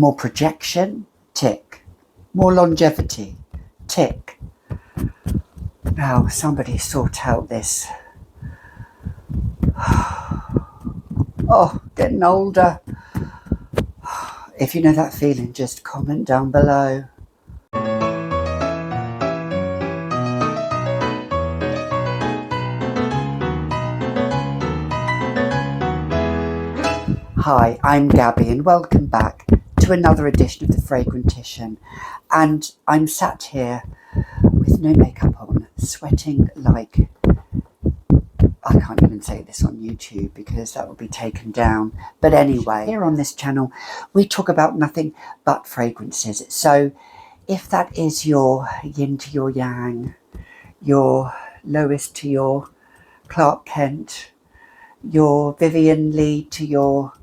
More projection? Tick. More longevity? Tick. Now, somebody sort out this. Oh, getting older. If you know that feeling, just comment down below. Hi, I'm Gabby and welcome back to another edition of the Fragrantician. And I'm sat here with no makeup on, sweating like... I can't even say this on YouTube because that will be taken down. But anyway, here on this channel, we talk about nothing but fragrances. So if that is your yin to your yang, your Lois to your Clark Kent, your Vivian Lee to your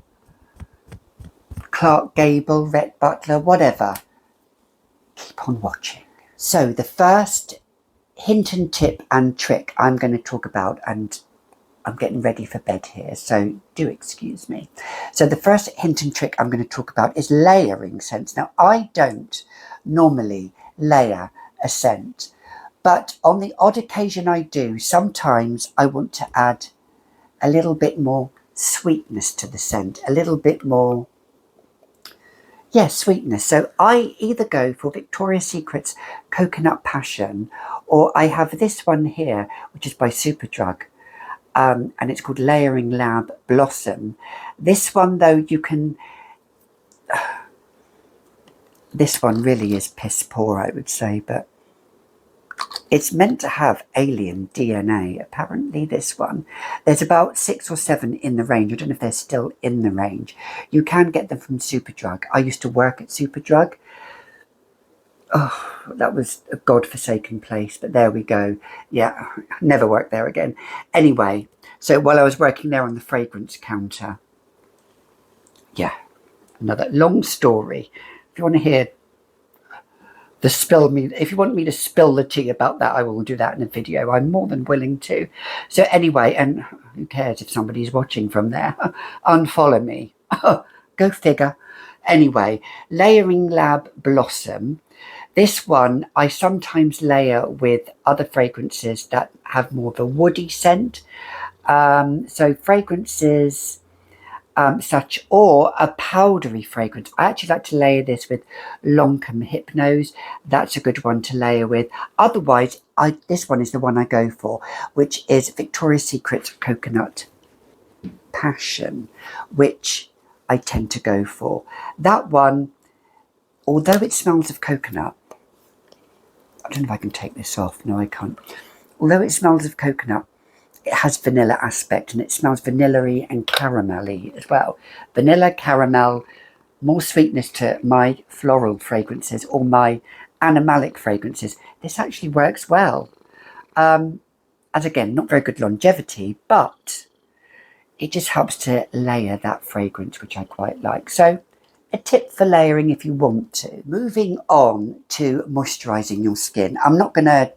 Clark Gable, Rhett Butler, whatever, keep on watching. So the first hint and tip and trick I'm going to talk about, and I'm getting ready for bed here, so do excuse me. So the first hint and trick I'm going to talk about is layering scents. Now, I don't normally layer a scent, but on the odd occasion I do. Sometimes I want to add a little bit more sweetness to the scent, a little bit more, sweetness. So I either go for Victoria's Secret's Coconut Passion, or I have this one here, which is by Superdrug. And it's called Layering Lab Blossom. This one, though, you can... this one really is piss poor, I would say, but it's meant to have alien DNA, apparently, this one. There's about 6 or 7 in the range. I don't know if they're still in the range. You can get them from Superdrug. I used to work at Superdrug. Oh, that was a godforsaken place, but there we go. Yeah, never worked there again. Anyway, so while I was working there on the fragrance counter, another long story. If you want to hear if you want me to spill the tea about that, I will do that in a video. I'm more than willing to. So anyway, and who cares if somebody's watching from there? Unfollow me. Go figure. Anyway, Layering Lab Blossom. This one I sometimes layer with other fragrances that have more of a woody scent. So fragrances such, or a powdery fragrance. I actually like to layer this with Lancôme Hypnose. That's a good one to layer with. Otherwise, this one is the one I go for, which is Victoria's Secret's Coconut Passion, which I tend to go for. That one, although it smells of coconut, I don't know if I can take this off. No, I can't. Although it smells of coconut, it has vanilla aspect, and it smells vanilla-y and caramel-y as well. Vanilla, caramel, more sweetness to my floral fragrances or my animalic fragrances. This actually works well. As again, not very good longevity, but it just helps to layer that fragrance, which I quite like. So a tip for layering if you want to. Moving on to moisturising your skin. I'm not going to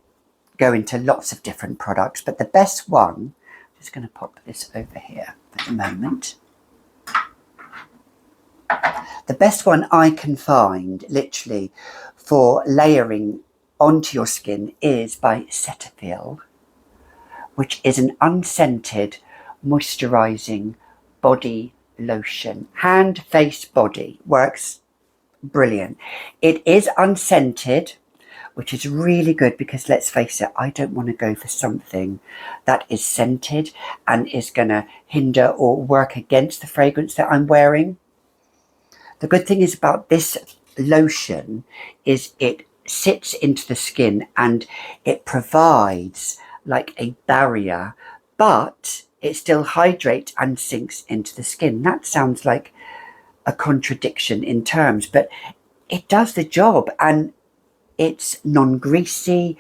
go into lots of different products, but the best one, I'm just going to pop this over here at the moment. The best one I can find, literally, for layering onto your skin is by Cetaphil, which is an unscented moisturising body lotion. Hand, face, body. Works brilliant. It is unscented, which is really good because, let's face it, I don't want to go for something that is scented and is going to hinder or work against the fragrance that I'm wearing. The good thing is about this lotion is it sits into the skin and it provides like a barrier, but it still hydrates and sinks into the skin. That sounds like a contradiction in terms, but it does the job, and it's non-greasy.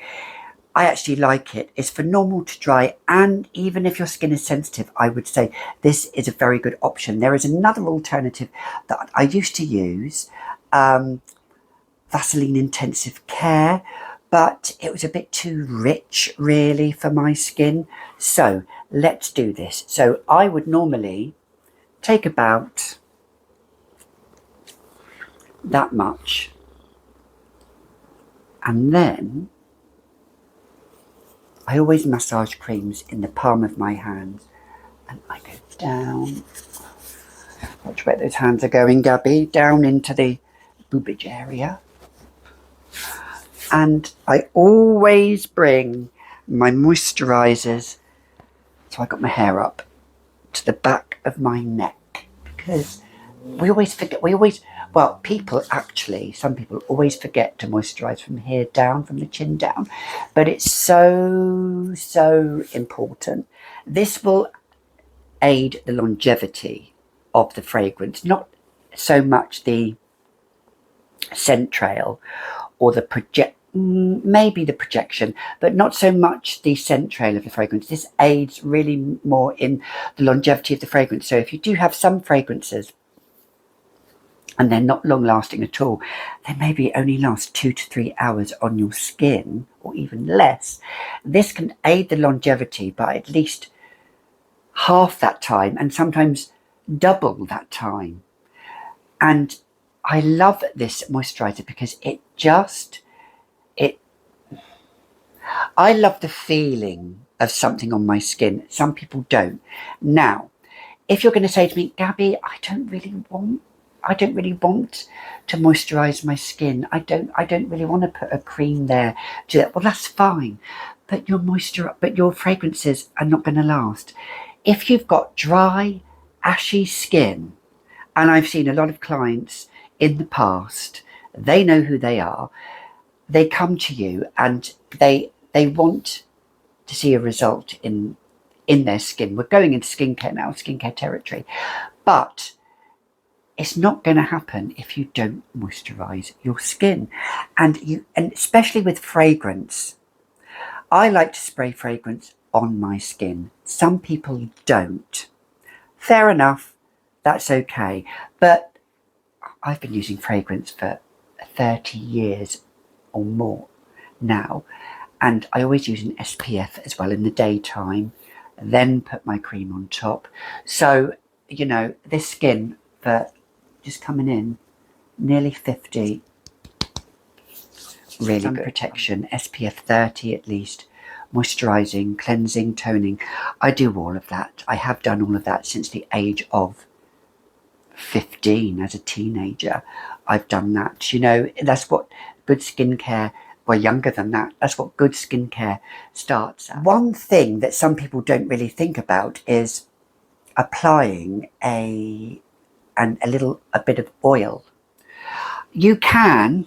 I actually like it. It's for normal to dry, and even if your skin is sensitive, I would say this is a very good option. There is another alternative that I used to use, Vaseline Intensive Care, but it was a bit too rich really for my skin. So let's do this. So I would normally take about that much. And then I always massage creams in the palm of my hands, and I go down. Watch where those hands are going, Gabby. Down into the boobage area. And I always bring my moisturisers, so I got my hair up, to the back of my neck, because we always forget, well, people actually, some people always forget to moisturise from here down, from the chin down, but it's so, so important. This will aid the longevity of the fragrance, not so much the scent trail or the maybe the projection, but not so much the scent trail of the fragrance. This aids really more in the longevity of the fragrance. So if you do have some fragrances and they're not long lasting at all, they maybe only last 2 to 3 hours on your skin, or even less, this can aid the longevity by at least half that time, and sometimes double that time. And I love this moisturizer because I love the feeling of something on my skin. Some people don't. Now, if you're going to say to me, Gabby, I don't really want to moisturize my skin. I don't really want to put a cream there. Well, that's fine. But your fragrances are not going to last. If you've got dry, ashy skin, and I've seen a lot of clients in the past, they know who they are. They come to you and they want to see a result in their skin. We're going into skincare now, skincare territory. But it's not going to happen if you don't moisturize your skin. And especially with fragrance, I like to spray fragrance on my skin. Some people don't. Fair enough, that's okay. But I've been using fragrance for 30 years or more now, and I always use an SPF as well in the daytime, then put my cream on top. So, you know, this skin for just coming in nearly 50, really sun good protection, SPF 30 at least, moisturising, cleansing, toning. I do all of that. I have done all of that since the age of 15 as a teenager. I've done that. You know, that's what good skincare, well, younger than that, that's what good skincare starts at. One thing that some people don't really think about is applying a bit of oil. You can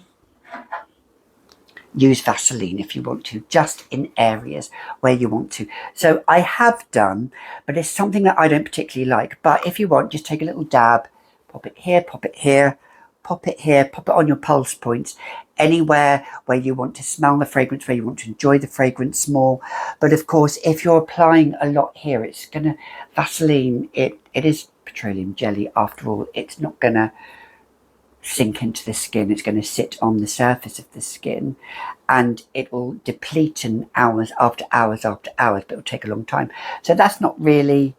use Vaseline if you want to, just in areas where you want to. So I have done, but it's something that I don't particularly like. But if you want, just take a little dab, pop it here, pop it here, pop it here, pop it on your pulse points, anywhere where you want to smell the fragrance, where you want to enjoy the fragrance more. But of course, if you're applying a lot here, it's gonna, Vaseline, it is petroleum jelly after all. It's not gonna sink into the skin. It's going to sit on the surface of the skin, and it will deplete in hours after hours after hours, but it will take a long time. So that's not really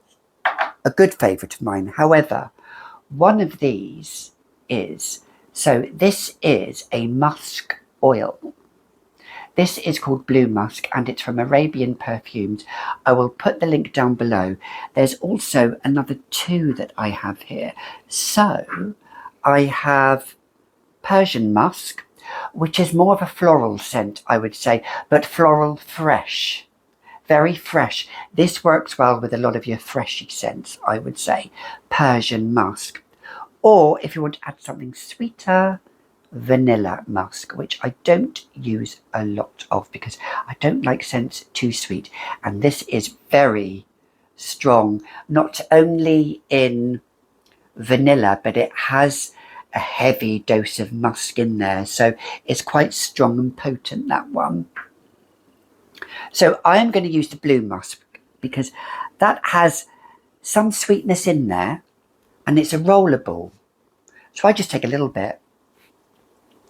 a good favourite of mine. However, one of these is, so this is a musk oil. This is called Blue Musk, and it's from Arabian Perfumes. I will put the link down below. There's also another two that I have here. So I have Persian musk, which is more of a floral scent, I would say, but floral fresh, very fresh. This works well with a lot of your freshy scents, I would say, Persian musk. Or if you want to add something sweeter, vanilla musk, which I don't use a lot of because I don't like scents too sweet. And this is very strong, not only in vanilla, but it has a heavy dose of musk in there, so it's quite strong and potent, that one. So I am going to use the Blue Musk because that has some sweetness in there, and it's a rollable. So I just take a little bit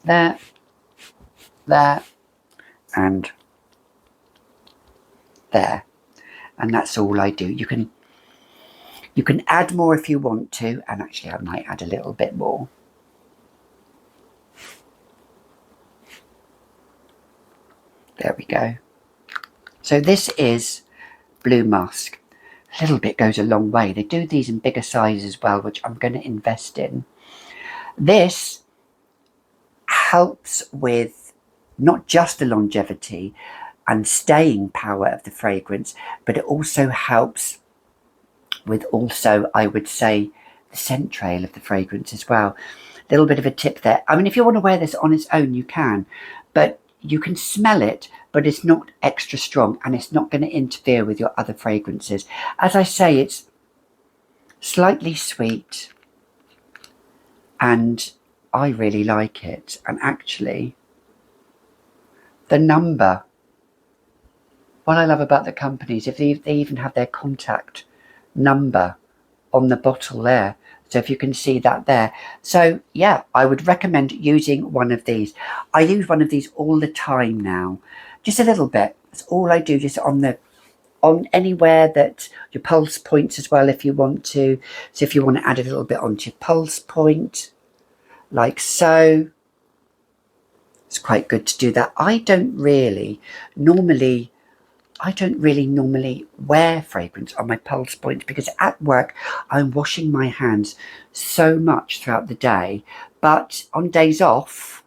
there, and there, and that's all I do. You can add more if you want to, and actually I might add a little bit more. There we go. So this is Blue Musk. A little bit goes a long way. They do these in bigger sizes as well, which I'm going to invest in. This helps with not just the longevity and staying power of the fragrance, but it also helps with also, I would say, the scent trail of the fragrance as well. A little bit of a tip there. I mean, if you want to wear this on its own, you can, but you can smell it, but it's not extra strong and it's not going to interfere with your other fragrances. As I say, it's slightly sweet and I really like it. And actually, the number, what I love about the companies, if they even have their contact number on the bottle there. So if you can see that there. So yeah, I would recommend using one of these. I use one of these all the time now. Just a little bit. That's all I do, just on anywhere that your pulse points as well if you want to. So if you want to add a little bit onto your pulse point, like so. It's quite good to do that. I don't really normally wear fragrance on my pulse points because at work I'm washing my hands so much throughout the day, but on days off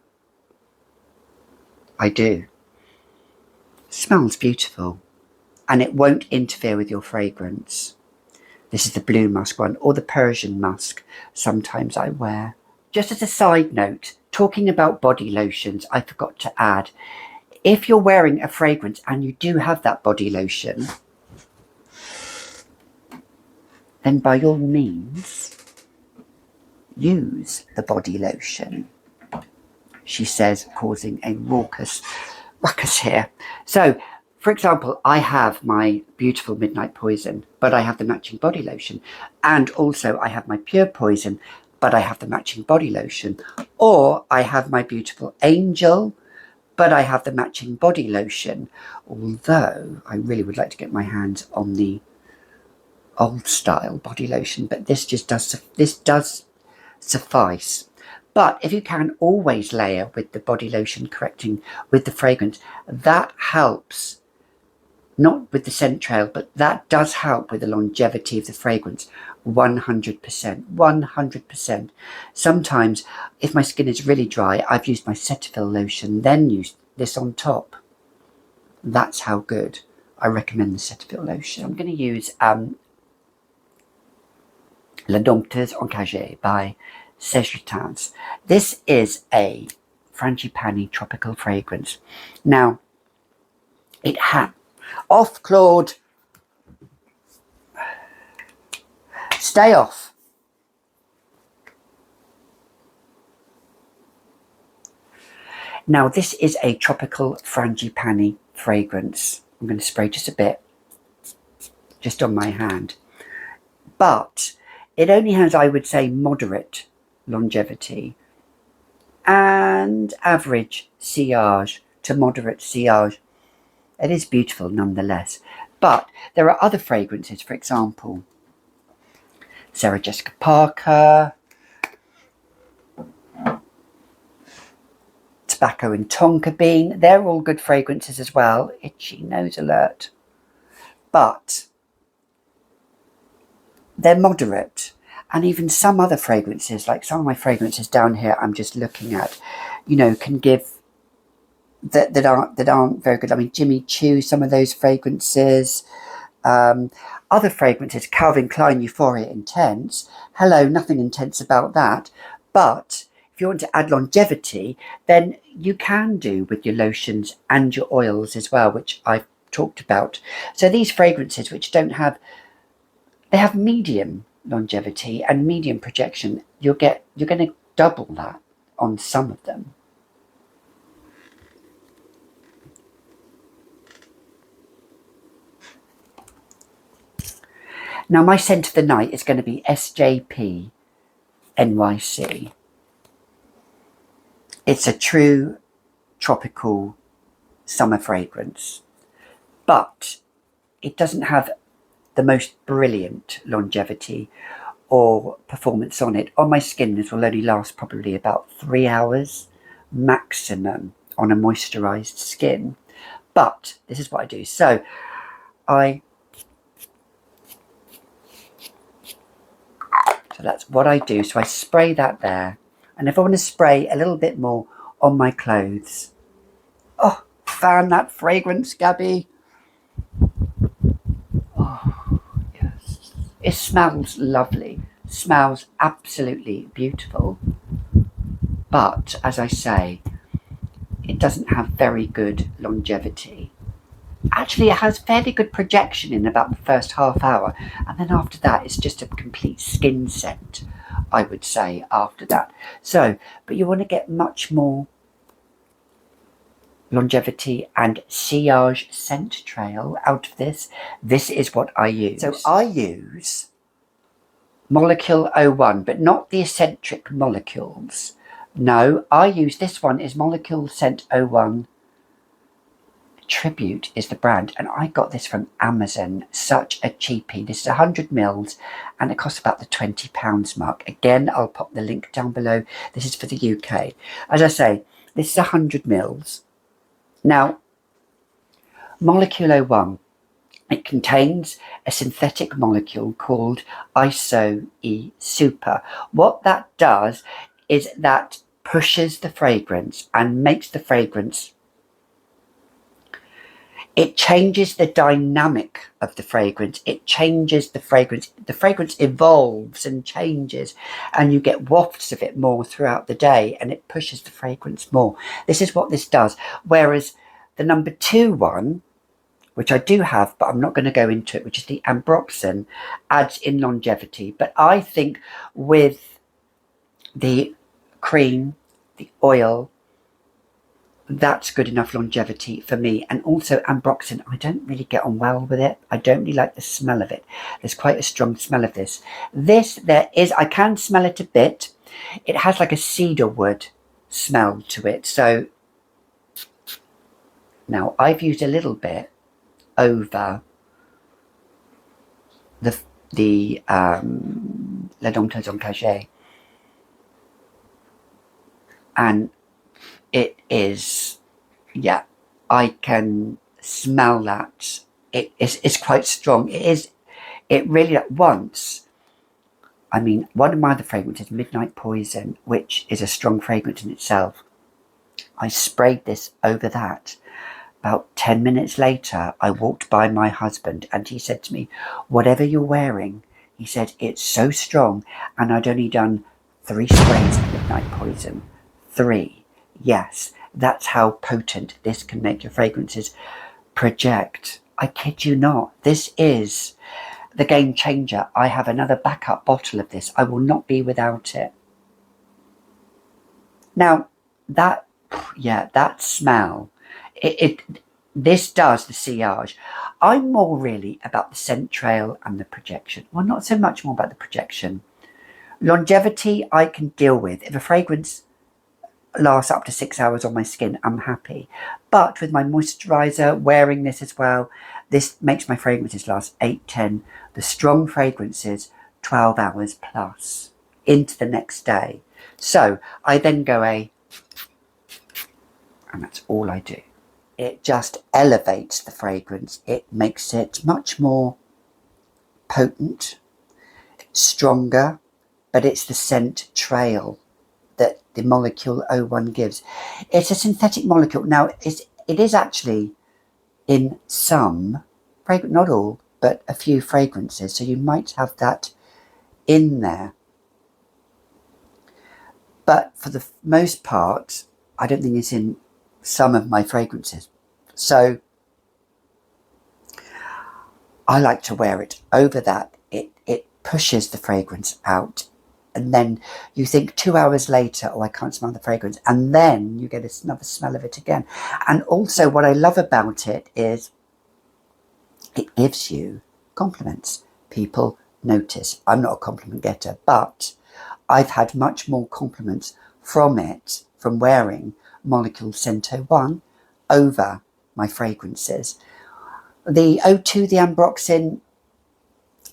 I do. It smells beautiful and it won't interfere with your fragrance. This is the Blue Musk one, or the Persian musk sometimes I wear. Just as a side note, talking about body lotions, I forgot to add, if you're wearing a fragrance and you do have that body lotion, then by all means, use the body lotion, she says, causing a ruckus here. So, for example, I have my beautiful Midnight Poison, but I have the matching body lotion. And also I have my Pure Poison, but I have the matching body lotion. Or I have my beautiful Angel, but I have the matching body lotion. Although I really would like to get my hands on the old style body lotion, but this does suffice. But if you can always layer with the body lotion correcting with the fragrance, that helps. Not with the scent trail, but that does help with the longevity of the fragrance. 100%, 100%. Sometimes, if my skin is really dry, I've used my Cetaphil lotion, then used this on top. That's how good I recommend the Cetaphil lotion. I'm going to use La Dompteuse Encagée by Serge Lutens. This is a frangipani tropical fragrance. Now, it has... Off, Claude. Stay off. Now, this is a tropical frangipani fragrance. I'm going to spray just a bit, just on my hand. But it only has, I would say, moderate longevity and average sillage to moderate sillage. It is beautiful nonetheless. But there are other fragrances, for example, Sarah Jessica Parker, Tobacco and Tonka Bean. They're all good fragrances as well. Itchy nose alert. But they're moderate. And even some other fragrances, like some of my fragrances down here I'm just looking at, you know, can give... that aren't very good. I mean, Jimmy Choo, some of those fragrances. Other fragrances, Calvin Klein Euphoria Intense. Hello, nothing intense about that. But if you want to add longevity, then you can do with your lotions and your oils as well, which I've talked about. So these fragrances, which don't have... they have medium longevity and medium projection. You're going to double that on some of them. Now, my scent of the night is going to be SJP NYC. It's a true tropical summer fragrance, but it doesn't have the most brilliant longevity or performance on it. On my skin, this will only last probably about 3 hours maximum on a moisturised skin. But this is what I do. So that's what I do. So I spray that there. And if I want to spray a little bit more on my clothes, oh, fan that fragrance, Gabby. Oh, yes. It smells lovely. Smells absolutely beautiful. But, as I say, it doesn't have very good longevity. Actually, it has fairly good projection in about the first half hour. And then after that, it's just a complete skin scent, I would say, after that. So, but you want to get much more longevity and sillage scent trail out of this. This is what I use. So I use Molecule 01, but not the eccentric molecules. No, I use this one is Molecule Scent 01. Tribute is the brand, and I got this from Amazon. Such a cheapie. This is 100 mils and it costs about the £20 mark. Again, I'll pop the link down below. This is for the UK. As I say, this is 100 mils. Now, Molecule 01, it contains a synthetic molecule called ISO-E Super. What that does is that pushes the fragrance and makes the fragrance, it changes the dynamic of the fragrance. It changes the fragrance. The fragrance evolves and changes, and you get wafts of it more throughout the day, and it pushes the fragrance more. This is what this does. Whereas the number 2 one, which I do have, but I'm not going to go into it, which is the Ambroxan, adds in longevity. But I think with the cream, the oil, that's good enough longevity for me. And also Ambroxan, I don't really get on well with it. I don't really like the smell of it. There's quite a strong smell of this. I can smell it a bit. It has like a cedar wood smell to it. So now I've used a little bit over the Dompteuse Encagée. And it is, yeah, I can smell that. It's quite strong. It really, at once, I mean, one of my other fragrances, Midnight Poison, which is a strong fragrance in itself, I sprayed this over that. About 10 minutes later, I walked by my husband and he said to me, whatever you're wearing, he said, it's so strong. And I'd only done 3 sprays of Midnight Poison. 3. Yes, that's how potent this can make your fragrances project. I kid you not. This is the game changer. I have another backup bottle of this. I will not be without it. Now, that smell, this does the sillage. I'm more really about the scent trail and the projection. Well, not so much more about the projection. Longevity, I can deal with. If a fragrance lasts up to 6 hours on my skin, I'm happy. But with my moisturizer, wearing this as well, this makes my fragrances last 8, 10. The strong fragrances, 12 hours plus into the next day. So I then go and that's all I do. It just elevates the fragrance. It makes it much more potent, stronger, but it's the scent trail that the Molecule 01 gives. It's a synthetic molecule. Now, it is actually in some, not all, but a few fragrances. So you might have that in there. But for the most part, I don't think it's in some of my fragrances. So I like to wear it over that. It pushes the fragrance out. And then you think 2 hours later, oh, I can't smell the fragrance. And then you get another smell of it again. And also what I love about it is it gives you compliments. People notice. I'm not a compliment getter, but I've had much more compliments from it, from wearing Molecule Scent 01 over my fragrances. The 02, the Ambroxan,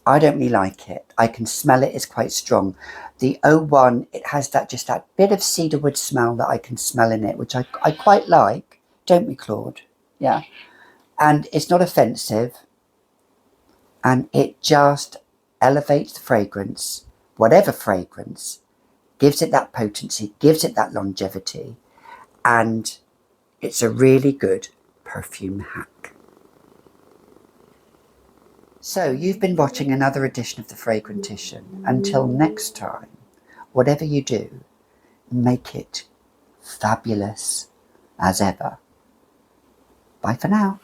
I don't really like it. I can smell it. It's quite strong. The 01, it has that just that bit of cedarwood smell that I can smell in it, which I quite like. Don't we, Claude? Yeah. And it's not offensive, and it just elevates the fragrance, whatever fragrance, gives it that potency, gives it that longevity, and it's a really good perfume hack. So you've been watching another edition of the Fragrantician. Until next time, whatever you do, make it fabulous as ever. Bye for now.